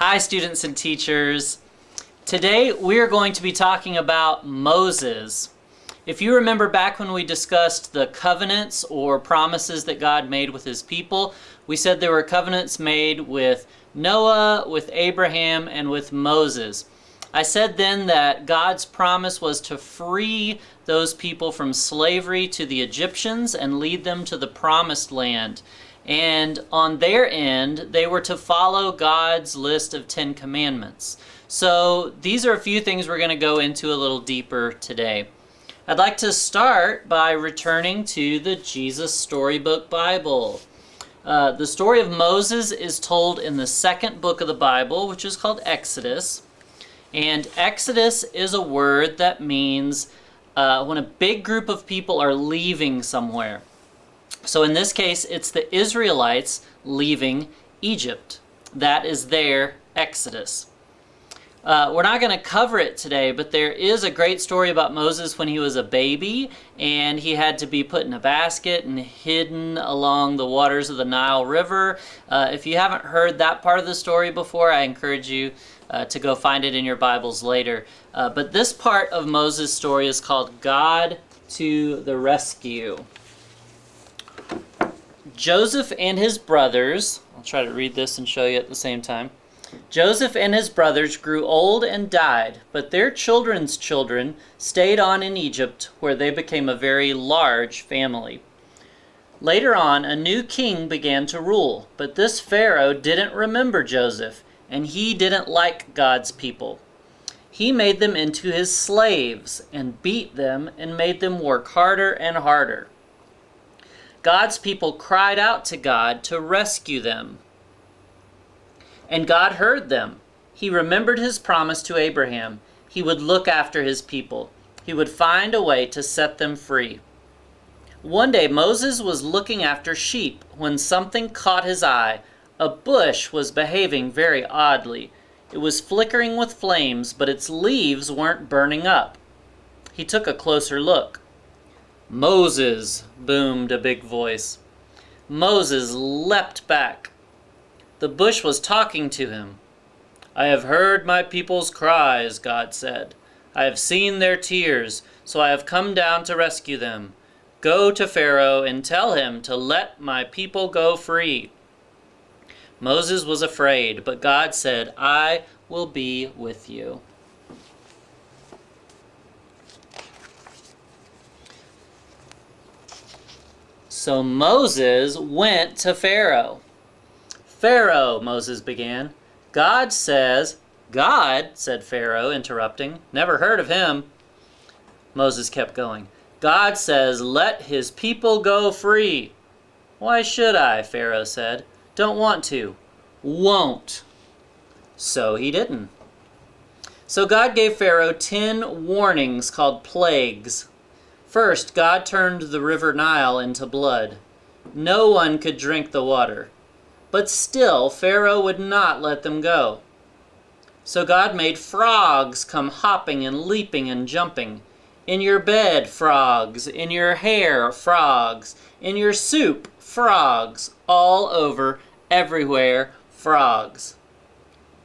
Hi, students and teachers. Today we are going to be talking about Moses. If you remember back when we discussed the covenants or promises that God made with his people, we said there were covenants made with Noah, with Abraham, and with Moses. I said then that God's promise was to free those people from slavery to the Egyptians and lead them to the promised land. And on their end, they were to follow God's list of 10 commandments. So these are a few things we're going to go into a little deeper today. I'd like to start by returning to the Jesus Storybook Bible. The story of Moses is told in the second book of the Bible, which is called Exodus. And Exodus is a word that means when a big group of people are leaving somewhere. So in this case, it's the Israelites leaving Egypt. That is their Exodus. We're not going to cover it today, but there is a great story about Moses when he was a baby, and he had to be put in a basket and hidden along the waters of the Nile River. If you haven't heard that part of the story before, I encourage you to go find it in your Bibles later. But this part of Moses' story is called God to the Rescue. Joseph and his brothers, I'll try to read this and show you at the same time. Joseph and his brothers grew old and died, but their children's children stayed on in Egypt, where they became a very large family. Later on, a new king began to rule, but this Pharaoh didn't remember Joseph, and he didn't like God's people. He made them into his slaves and beat them and made them work harder and harder. God's people cried out to God to rescue them. And God heard them. He remembered his promise to Abraham. He would look after his people. He would find a way to set them free. One day Moses was looking after sheep when something caught his eye. A bush was behaving very oddly. It was flickering with flames, but its leaves weren't burning up. He took a closer look. "Moses," boomed a big voice. Moses leapt back. The bush was talking to him. "I have heard my people's cries," God said. "I have seen their tears, so I have come down to rescue them. Go to Pharaoh and tell him to let my people go free." Moses was afraid, but God said, "I will be with you." So Moses went to Pharaoh. "Pharaoh," Moses began. "God says—" "God," said Pharaoh, interrupting. "Never heard of him." Moses kept going. "God says, let his people go free." "Why should I?" Pharaoh said. "Don't want to." "Won't." So he didn't. So God gave Pharaoh 10 warnings called plagues. First, God turned the river Nile into blood. No one could drink the water. But still, Pharaoh would not let them go. So God made frogs come hopping and leaping and jumping. In your bed, frogs. In your hair, frogs. In your soup, frogs. All over, everywhere, frogs.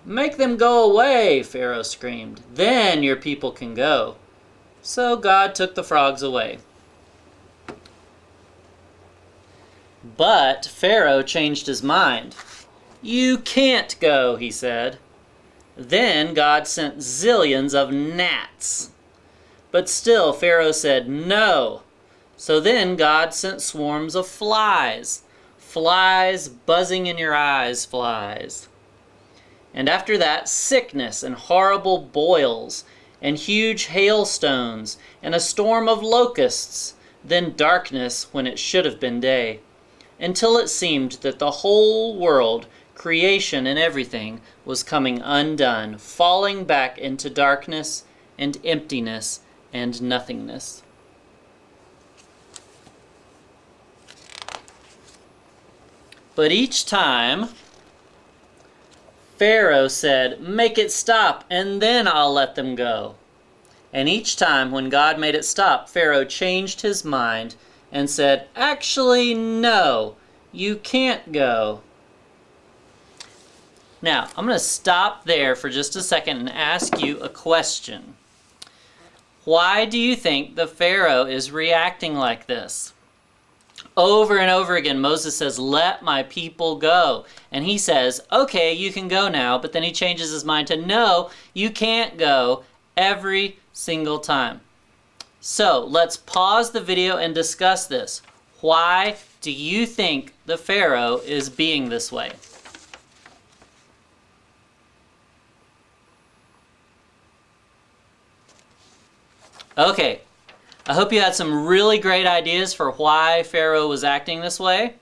"Make them go away," Pharaoh screamed. "Then your people can go." So God took the frogs away. But Pharaoh changed his mind. "You can't go," he said. Then God sent zillions of gnats. But still Pharaoh said no. So then God sent swarms of flies. Flies buzzing in your eyes, flies. And after that, sickness and horrible boils, and huge hailstones, and a storm of locusts, then darkness when it should have been day, until it seemed that the whole world, creation and everything, was coming undone, falling back into darkness and emptiness and nothingness. But each time, Pharaoh said, "Make it stop, and then I'll let them go." And each time when God made it stop, Pharaoh changed his mind and said, "Actually, no, you can't go." Now, I'm going to stop there for just a second and ask you a question. Why do you think the Pharaoh is reacting like this? Over and over again, Moses says, "Let my people go." And he says, "Okay, you can go now." But then he changes his mind to, "No, you can't go," every single time. So let's pause the video and discuss this. Why do you think the Pharaoh is being this way? Okay, I hope you had some really great ideas for why Pharaoh was acting this way.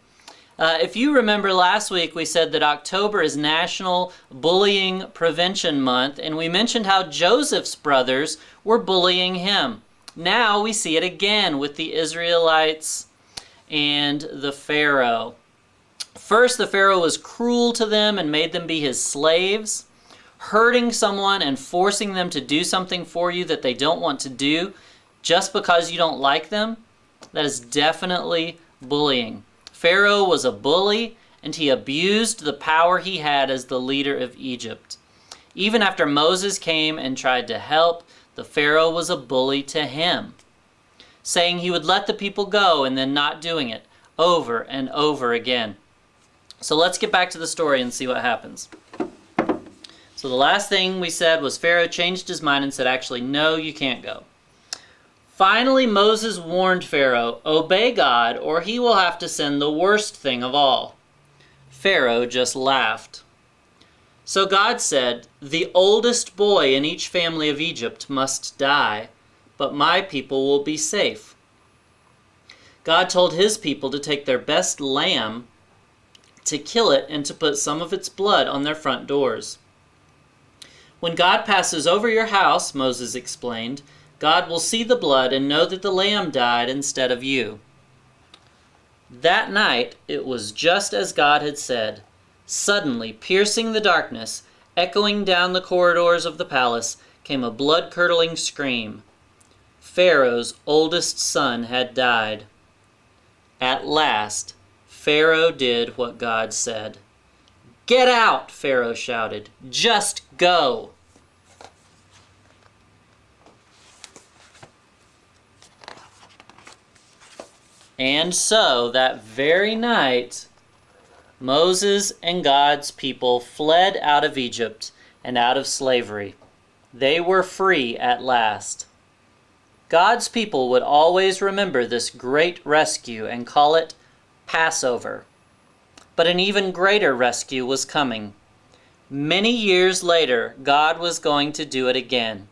If you remember last week, we said that October is National Bullying Prevention Month, and we mentioned how Joseph's brothers were bullying him. Now we see it again with the Israelites and the Pharaoh. First, the Pharaoh was cruel to them and made them be his slaves. Hurting someone and forcing them to do something for you that they don't want to do just because you don't like them, that is definitely bullying. Pharaoh was a bully, and he abused the power he had as the leader of Egypt. Even after Moses came and tried to help, the Pharaoh was a bully to him, saying he would let the people go and then not doing it over and over again. So let's get back to the story and see what happens. So the last thing we said was Pharaoh changed his mind and said, actually, no, you can't go. Finally, Moses warned Pharaoh, "Obey God, or he will have to send the worst thing of all." Pharaoh just laughed. So God said, "The oldest boy in each family of Egypt must die, but my people will be safe." God told his people to take their best lamb, to kill it, and to put some of its blood on their front doors. "When God passes over your house," Moses explained, "God will see the blood and know that the lamb died instead of you." That night, it was just as God had said. Suddenly, piercing the darkness, echoing down the corridors of the palace, came a blood-curdling scream. Pharaoh's oldest son had died. At last, Pharaoh did what God said. "Get out!" Pharaoh shouted. "Just go!" And so, that very night, Moses and God's people fled out of Egypt and out of slavery. They were free at last. God's people would always remember this great rescue and call it Passover. But an even greater rescue was coming. Many years later, God was going to do it again.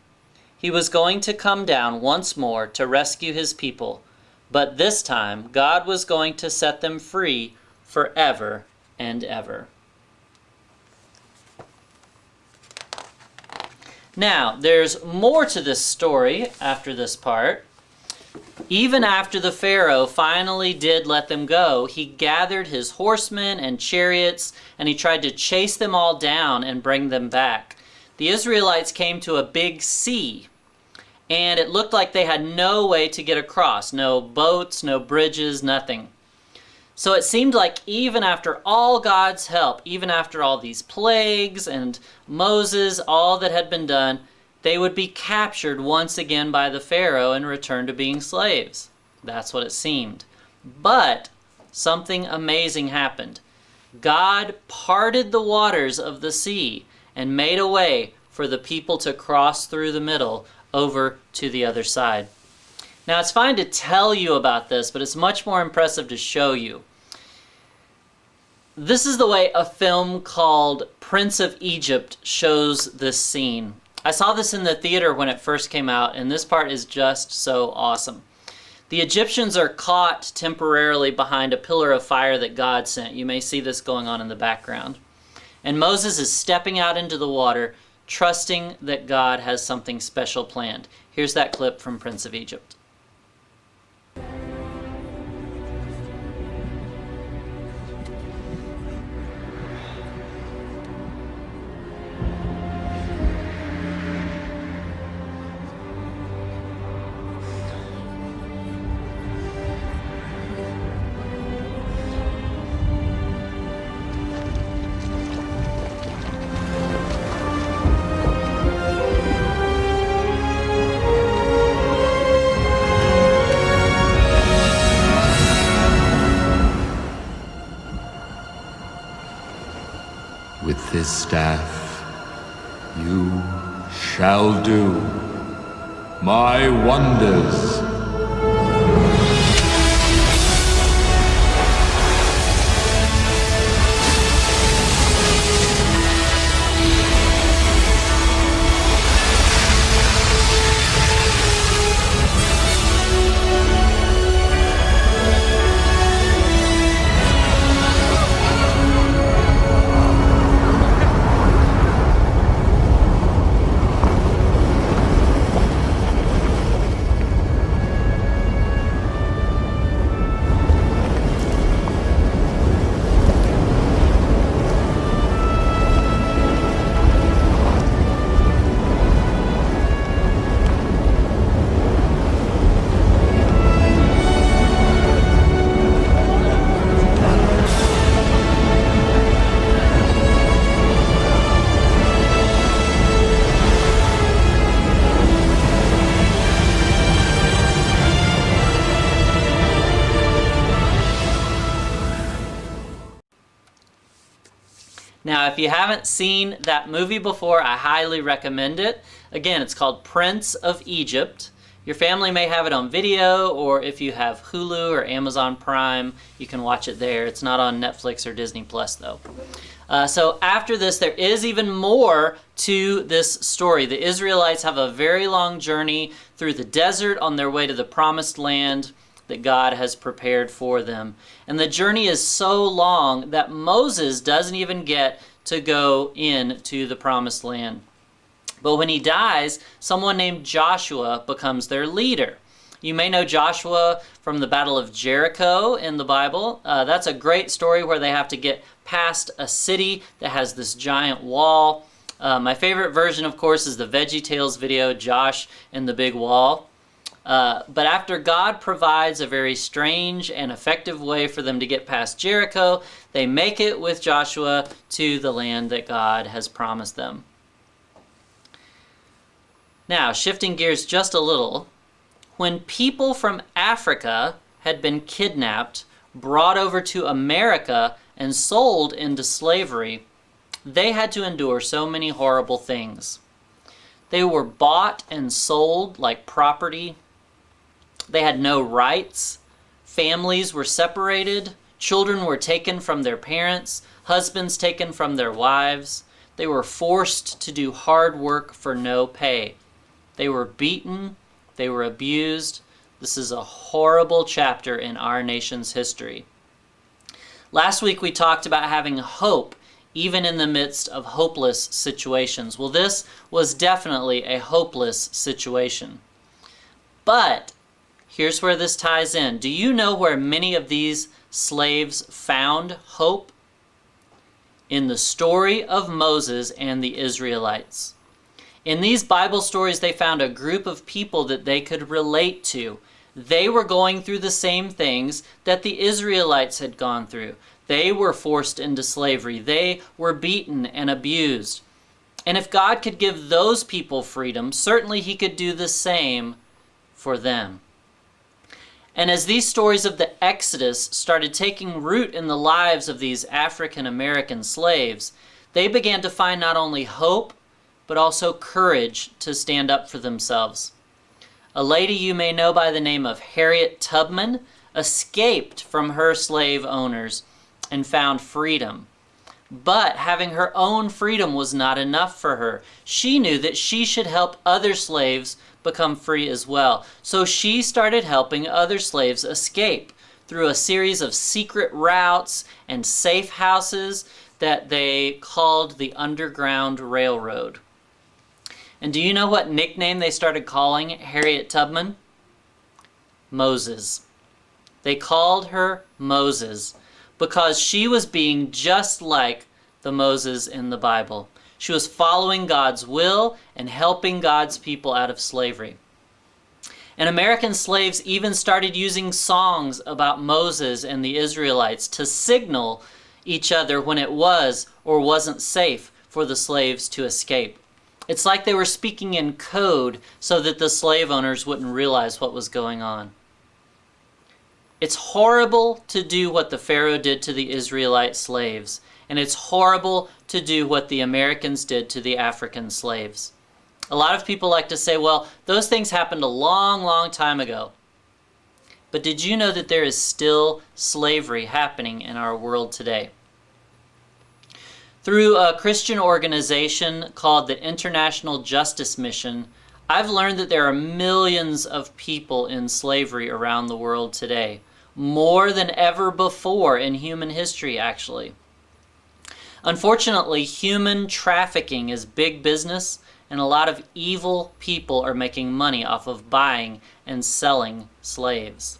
He was going to come down once more to rescue his people. But this time, God was going to set them free forever and ever. Now, there's more to this story after this part. Even after the Pharaoh finally did let them go, he gathered his horsemen and chariots, and he tried to chase them all down and bring them back. The Israelites came to a big sea, and it looked like they had no way to get across. No boats, no bridges, nothing. So it seemed like even after all God's help, even after all these plagues and Moses, all that had been done, they would be captured once again by the Pharaoh and return to being slaves. That's what it seemed. But something amazing happened. God parted the waters of the sea and made a way for the people to cross through the middle over to the other side. Now, it's fine to tell you about this, but it's much more impressive to show you. This is the way a film called Prince of Egypt shows this scene. I saw this in the theater when it first came out, and this part is just so awesome. The Egyptians are caught temporarily behind a pillar of fire that God sent. You may see this going on in the background. And Moses is stepping out into the water, trusting that God has something special planned. Here's that clip from Prince of Egypt. With this staff you shall do my wonders. Now, if you haven't seen that movie before, I highly recommend it. Again, it's called Prince of Egypt. Your family may have it on video, or if you have Hulu or Amazon Prime, you can watch it there. It's not on Netflix or Disney Plus, though. So after this, there is even more to this story. The Israelites have a very long journey through the desert on their way to the promised land that God has prepared for them. And the journey is so long that Moses doesn't even get to go into the promised land. But when he dies, someone named Joshua becomes their leader. You may know Joshua from the Battle of Jericho in the Bible. That's a great story where they have to get past a city that has this giant wall. My favorite version, of course, is the VeggieTales video, Josh and the Big Wall. But after God provides a very strange and effective way for them to get past Jericho, they make it with Joshua to the land that God has promised them. Now, shifting gears just a little, when people from Africa had been kidnapped, brought over to America, and sold into slavery, they had to endure so many horrible things. They were bought and sold like property. They had no rights. Families were separated. Children were taken from their parents. Husbands taken from their wives. They were forced to do hard work for no pay. They were beaten. They were abused. This is a horrible chapter in our nation's history. Last week we talked about having hope even in the midst of hopeless situations. Well, this was definitely a hopeless situation. But here's where this ties in. Do you know where many of these slaves found hope? In the story of Moses and the Israelites. In these Bible stories, they found a group of people that they could relate to. They were going through the same things that the Israelites had gone through. They were forced into slavery. They were beaten and abused. And if God could give those people freedom, certainly He could do the same for them. And as these stories of the Exodus started taking root in the lives of these African American slaves, they began to find not only hope, but also courage to stand up for themselves. A lady you may know by the name of Harriet Tubman escaped from her slave owners and found freedom. But having her own freedom was not enough for her. She knew that she should help other slaves become free as well. So she started helping other slaves escape through a series of secret routes and safe houses that they called the Underground Railroad. And do you know what nickname they started calling Harriet Tubman? Moses. They called her Moses because she was being just like the Moses in the Bible. She was following God's will and helping God's people out of slavery. And American slaves even started using songs about Moses and the Israelites to signal each other when it was or wasn't safe for the slaves to escape. It's like they were speaking in code so that the slave owners wouldn't realize what was going on. It's horrible to do what the Pharaoh did to the Israelite slaves, and it's horrible to do what the Americans did to the African slaves. A lot of people like to say, well, those things happened a long, long time ago. But did you know that there is still slavery happening in our world today? Through a Christian organization called the International Justice Mission, I've learned that there are millions of people in slavery around the world today. More than ever before in human history, actually. Unfortunately, human trafficking is big business, and a lot of evil people are making money off of buying and selling slaves.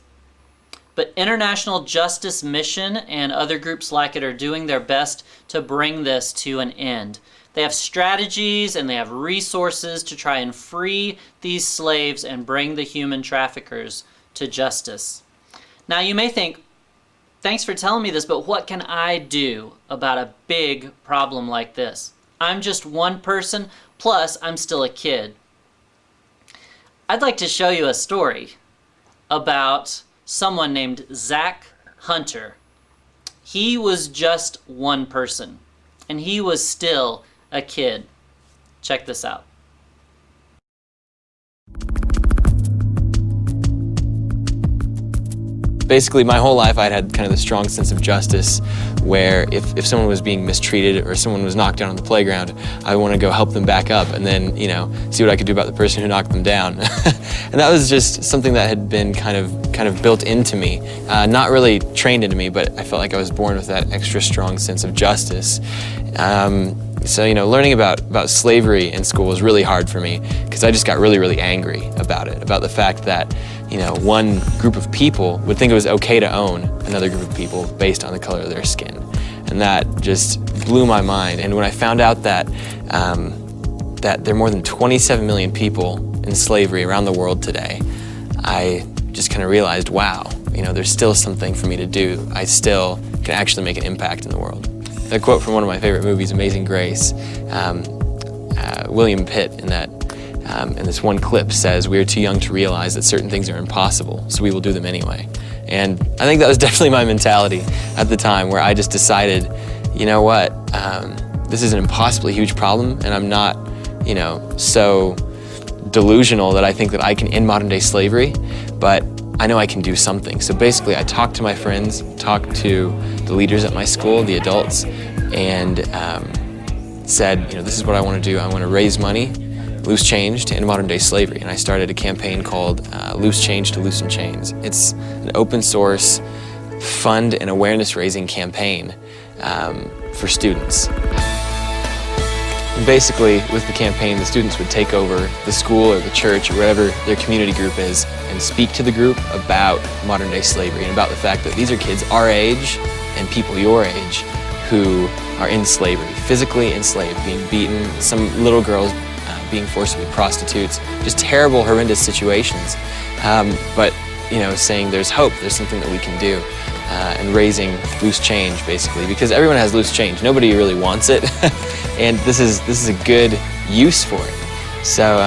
But International Justice Mission and other groups like it are doing their best to bring this to an end. They have strategies and they have resources to try and free these slaves and bring the human traffickers to justice. Now you may think, thanks for telling me this, but what can I do about a big problem like this? I'm just one person, plus I'm still a kid. I'd like to show you a story about someone named Zach Hunter. He was just one person, and he was still a kid. Check this out. Basically, my whole life I'd had kind of the strong sense of justice where if someone was being mistreated or someone was knocked down on the playground, I want to go help them back up and then, see what I could do about the person who knocked them down. And that was just something that had been kind of built into me, not really trained into me, but I felt like I was born with that extra strong sense of justice. So, learning about slavery in school was really hard for me because I just got really, really angry about it, about the fact that, one group of people would think it was okay to own another group of people based on the color of their skin. And that just blew my mind. And when I found out that there are more than 27 million people in slavery around the world today, I just kind of realized, wow, there's still something for me to do. I still can actually make an impact in the world. A quote from one of my favorite movies, Amazing Grace, William Pitt in this one clip says, "We are too young to realize that certain things are impossible, so we will do them anyway." And I think that was definitely my mentality at the time, where I just decided, you know what, this is an impossibly huge problem, and I'm not, so delusional that I think that I can end modern day slavery, but I know I can do something. So basically I talked to my friends, talked to the leaders at my school, the adults, and said, this is what I want to do. I want to raise money, loose change to end modern day slavery. And I started a campaign called Loose Change to Loosen Chains. It's an open source fund and awareness raising campaign for students. And basically, with the campaign, the students would take over the school or the church or whatever their community group is and speak to the group about modern day slavery and about the fact that these are kids our age and people your age who are in slavery, physically enslaved, being beaten, some little girls being forced to be prostitutes, just terrible, horrendous situations. But saying there's hope, there's something that we can do. And raising loose change, basically, because everyone has loose change. Nobody really wants it, and this is a good use for it. So,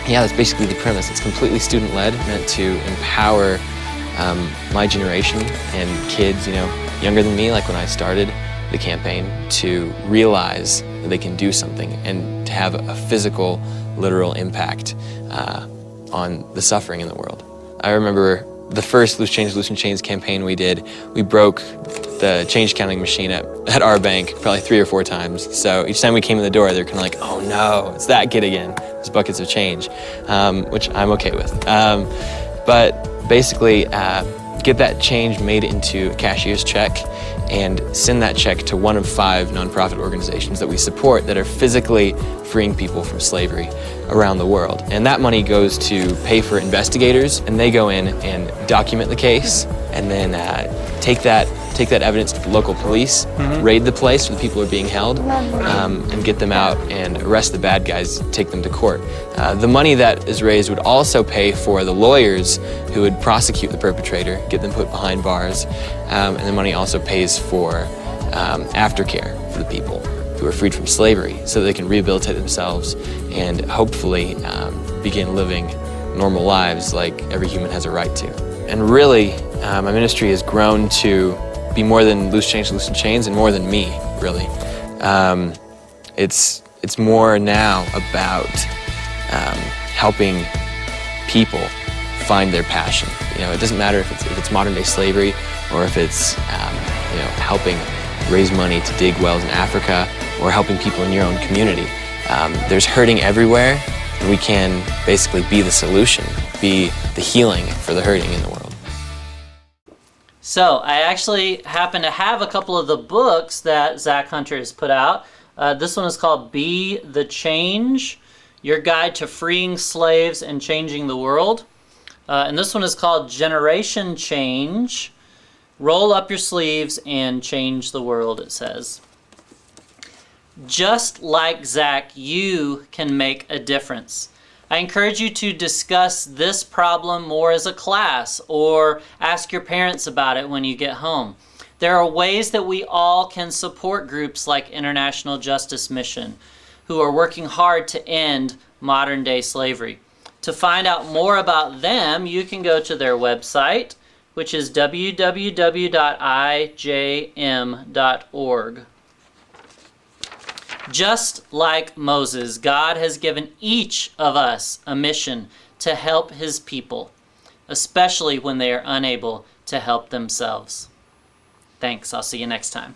that's basically the premise. It's completely student-led, meant to empower my generation and kids, younger than me, like when I started the campaign, to realize that they can do something and to have a physical, literal impact on the suffering in the world. I remember the first Loose Change, Loosen Chains campaign we did, we broke the change counting machine at our bank probably 3 or 4 times. So each time we came in the door, they're kind of like, oh no, it's that kid again. There's buckets of change, which I'm okay with. But basically, get that change made into a cashier's check and send that check to one of 5 nonprofit organizations that we support that are physically freeing people from slavery around the world. And that money goes to pay for investigators, and they go in and document the case, and then take that evidence to the local police, raid the place where the people are being held, and get them out and arrest the bad guys, take them to court. The money that is raised would also pay for the lawyers who would prosecute the perpetrator, get them put behind bars, and the money also pays for aftercare for the people who are freed from slavery so that they can rehabilitate themselves and hopefully begin living normal lives like every human has a right to. And really, my ministry has grown to be more than Loose Change, Loosen Chains, and more than me, really. It's more now about helping people find their passion. It doesn't matter if it's modern day slavery or if it's helping raise money to dig wells in Africa or helping people in your own community. There's hurting everywhere, and we can basically be the solution, be the healing for the hurting in the world. So I actually happen to have a couple of the books that Zach Hunter has put out. This one is called Be the Change, Your Guide to Freeing Slaves and Changing the World. And this one is called Generation Change, Roll Up Your Sleeves and Change the World, it says. Just like Zach, you can make a difference. I encourage you to discuss this problem more as a class or ask your parents about it when you get home. There are ways that we all can support groups like International Justice Mission, who are working hard to end modern-day slavery. To find out more about them, you can go to their website, which is www.ijm.org. Just like Moses, God has given each of us a mission to help his people, especially when they are unable to help themselves. Thanks. I'll see you next time.